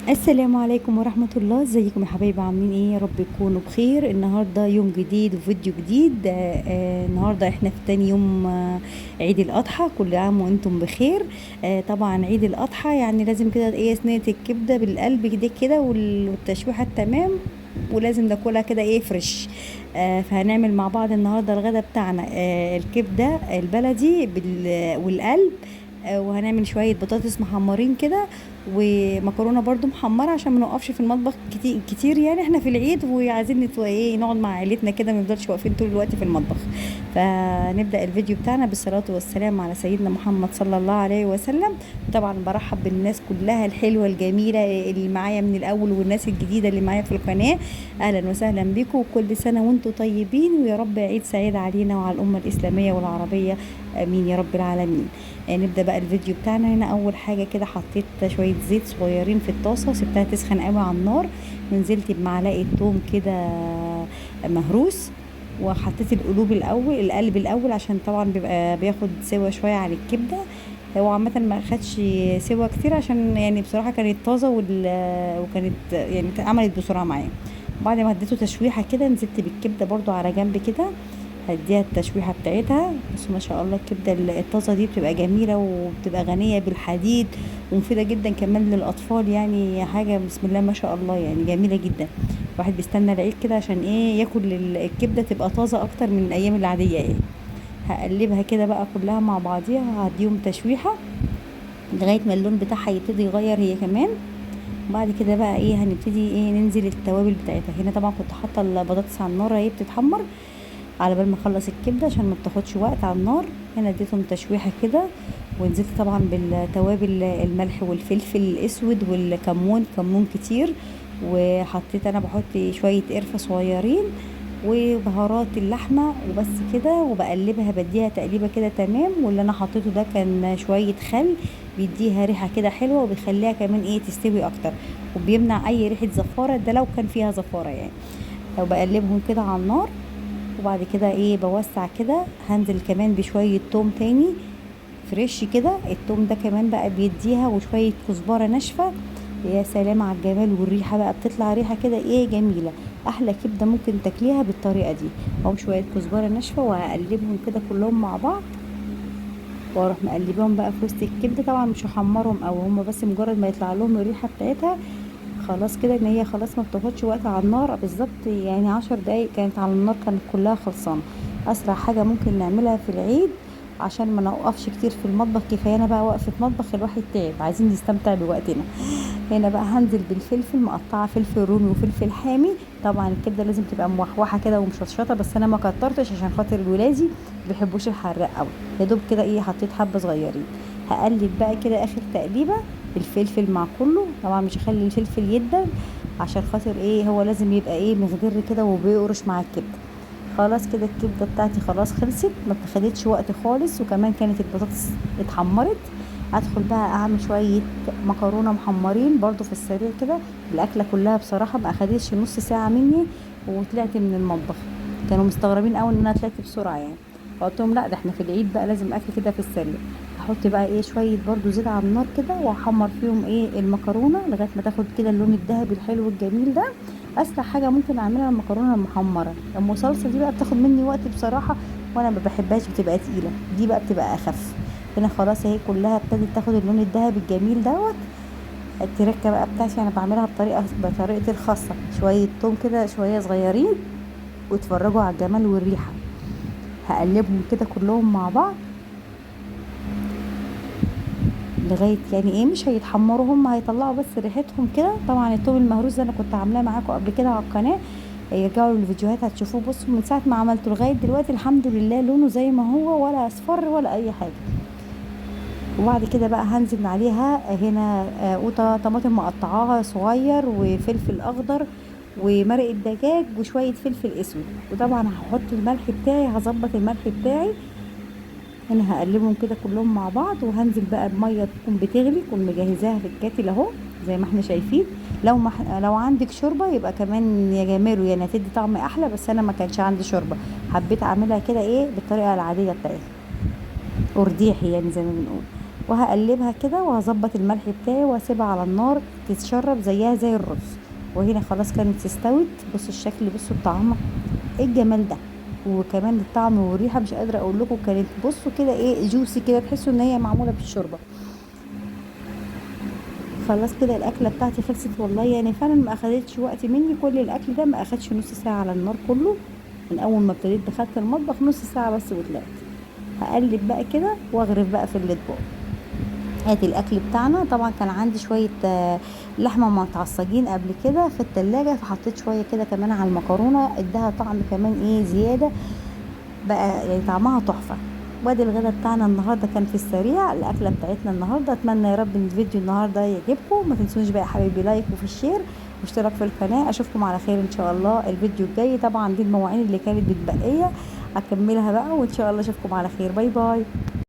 السلام عليكم ورحمة الله. ازيكم يا حبايبي؟ عاملين ايه؟ يا رب تكونوا بخير. النهاردة يوم جديد وفيديو جديد. النهاردة احنا في تاني يوم عيد الأضحى. كل عام وانتم بخير. طبعا عيد الأضحى يعني لازم كده ايه صينية الكبدة بالقلب كده كده والتشويحة التمام، ولازم ناكلها كده ايه فريش. فهنعمل مع بعض النهارده الغدا بتاعنا الكبدة البلدي والقلب. وهنعمل شوية بطاطس محمرين كده، ومكرونه برضو محمره عشان ما نوقفش في المطبخ كتير كتير. يعني احنا في العيد وعايزين ايه نقعد مع عيلتنا كده، ما نفضلش واقفين طول الوقت في المطبخ. فنبدا الفيديو بتاعنا بالصلاه والسلام على سيدنا محمد صلى الله عليه وسلم. طبعا برحب بالناس كلها الحلوه الجميله اللي معايا من الاول، والناس الجديده اللي معايا في القناه. اهلا وسهلا بكم، وكل سنه وانتم طيبين، ويا رب عيد سعيد علينا وعلى الامه الاسلاميه والعربيه. امين يا رب العالمين. نبدأ بقى الفيديو بتاعنا. هنا أول حاجة كده حطيت شوية زيت صغيرين في الطاسة، سبتها تسخن قوي على النار، ونزلت بمعلقة توم كده مهروس، وحطيت القلب الأول عشان طبعا بيبقى بياخد سوا شوية على الكبدة. هو عامة ما خدش سوا كتير عشان يعني بصراحة كانت طازة وكانت يعني اتعملت بسرعة معايا. بعد ما اديته تشويحة كده نزلت بالكبدة برضو على جنب كده، هديها التشويحة بتاعتها. بس ما شاء الله الكبدة الطازة دي بتبقى جميلة وبتبقى غنية بالحديد، ومفيدة جدا كمان للأطفال. يعني حاجة بسم الله ما شاء الله، يعني جميلة جدا. الواحد بيستنى العيد كده عشان ايه ياكل الكبدة تبقى طازة اكتر من الأيام العادية يعني. هقلبها كده بقى كلها مع بعضيها، هديهم تشويحة لغاية ما اللون بتاعها يبتدي يغير هي كمان. بعد كده بقى ايه هنبتدي ايه ننزل التوابل بتاعتها. هنا طبعا كنت حاطه البطاطس على النار اهي بتتحمر على بال ما اخلص الكبده عشان ما بتاخدش وقت على النار. هنا اديتهم تشويحه كده، ونزلت طبعا بالتوابل الملح والفلفل الاسود والكمون، كمون كتير. وحطيت انا بحط شويه قرفه صغيرين وبهارات اللحمه وبس كده، وبقلبها بديها تقليبه كده تمام. واللي انا حطيته ده كان شويه خل، بيديها ريحه كده حلوه وبيخليها كمان ايه تستوي اكتر، وبيمنع اي ريحه زفاره ده لو كان فيها زفاره يعني. لو بقلبهم كده على النار، وبعد كده ايه بوسع كده، هنزل كمان بشوية توم تاني فريش كده. التوم ده كمان بقى بيديها، وشوية كزبرة ناشفة. يا سلام على الجمال والريحة، بقى بتطلع ريحة كده ايه جميلة. احلى كبدة ممكن تاكليها بالطريقة دي. او شوية كزبرة ناشفة، وهقلبهم كده كلهم مع بعض، واروح مقلبهم بقى في وسط الكبدة. طبعا مش هحمرهم، او هم بس مجرد ما يطلع لهم الريحة بتاعتها خلاص كده ان هي خلاص ما بتاخدش وقت على النار بالظبط. يعني 10 دقايق كانت على النار كانت كلها خلصانه. اسرع حاجه ممكن نعملها في العيد عشان ما نوقفش كتير في المطبخ. كفايانا بقى وقفه مطبخ، الواحد تعب، عايزين نستمتع بوقتنا. هنا بقى هنزل بالفلفل، مقطعه فلفل رومي وفلفل حامي. طبعا الكبده لازم تبقى موحوحه كده ومشطشطه، بس انا ما كترتش عشان خاطر الولادي ما بيحبوش الحراق قوي. يا دوب كده ايه حطيت حبه صغيرين. هقلب بقى كده اخر تقليبه الفلفل مع كله. طبعا مش هخلي الفلفل يدبل عشان خاطر ايه هو لازم يبقى ايه مخضر كده وبيقرش مع الكبده. خلاص كده الكبده بتاعتي خلاص خلصت، ما خدتش وقت خالص، وكمان كانت البطاطس اتحمرت. هدخل بقى اعمل شويه مكرونه محمرين برضو في السريع كده. الاكله كلها بصراحه ما اخدتش نص ساعه مني وطلعت من المطبخ. كانوا مستغربين قوي ان انا طلعت بسرعه يعني. فقلت لهم لا، ده احنا في العيد بقى لازم اكل كده في السريع. احط بقى ايه شويه برضو زيت على النار كده، واحمر فيهم ايه المكرونه لغايه ما تاخد كده اللون الذهبي الحلو الجميل ده. اسرع حاجه ممكن اعملها المكرونه المحمره. ام صلصه دي بقى بتاخد مني وقت بصراحه، وانا ما بحبهاش، بتبقى تقيله. دي بقى بتبقى اخف. هنا خلاص اهي كلها ابتدت تاخد اللون الذهبي الجميل دوت. التركه بقى بتاعتي انا بعملها بطريقتي الخاصه. شويه توم كده شويه صغيرين، واتفرجوا على الجمال والريحه. هقلبهم كده كلهم مع بعض لغايه يعني ايه مش هيتحمروا، هم هيطلعوا بس ريحتهم كده. طبعا التوم المهروس ده انا كنت عاملاه معاكم قبل كده على القناه، يرجعوا للفيديوهات هتشوفوه. بصوا من ساعه ما عملته لغايه دلوقتي الحمد لله لونه زي ما هو، ولا اصفر ولا اي حاجه. وبعد كده بقى هنزل عليها هنا قوطه طماطم مقطعاها صغير، وفلفل اخضر، ومرق الدجاج، وشويه فلفل اسود. وطبعا هحط الملح بتاعي، هظبط الملح بتاعي. هنا هقلبهم كده كلهم مع بعض، وهنزل بقى بميه تكون بتغلي، تكون مجهزاها في الكاتل اهو زي ما احنا شايفين. لو عندك شوربه يبقى كمان يا جماله، يعني هتدي طعم احلى، بس انا ما كانش عندي شوربه، حبيت اعملها كده ايه بالطريقه العاديه بتاعتها، ارديحي يعني زي ما بنقول. وهقلبها كده وهظبط الملح بتاعي وهسيبها على النار تتشرب زيها زي الرز. وهنا خلاص كانت استوت. بصوا الشكل، بصوا الطعم، ايه الجمال ده. وكمان الطعم والريحه مش قادره اقول لكم، كانت بصوا كده ايه جوسي كده، تحسوا ان هي معموله بالشوربه. خلاص كده الاكله بتاعتي خلصت والله، يعني فعلا ما اخدتش وقت مني. كل الاكل ده ما اخدش نص ساعه على النار كله، من اول ما ابتديت دخلت المطبخ نص ساعه بس وطلعت. هقلب بقى كده واغرف بقى في الاطباق. ادي الاكل بتاعنا. طبعا كان عندي شويه لحمه متعصجين قبل كده في التلاجة، فحطيت شويه كده كمان على المكرونه، اداها طعم كمان ايه زياده بقى، يعني طعمها تحفه. وادي الغدا بتاعنا النهارده كان في السريع الاكله بتاعتنا النهارده. اتمنى يا رب ان الفيديو النهارده يعجبكم. ما تنسونيش بقى يا حبايبي لايك وفي الشير واشتراك في القناه. اشوفكم على خير ان شاء الله الفيديو الجاي. طبعا دي المواعين اللي كانت متبقيه هكملها بقى، وان شاء الله اشوفكم على خير. باي باي.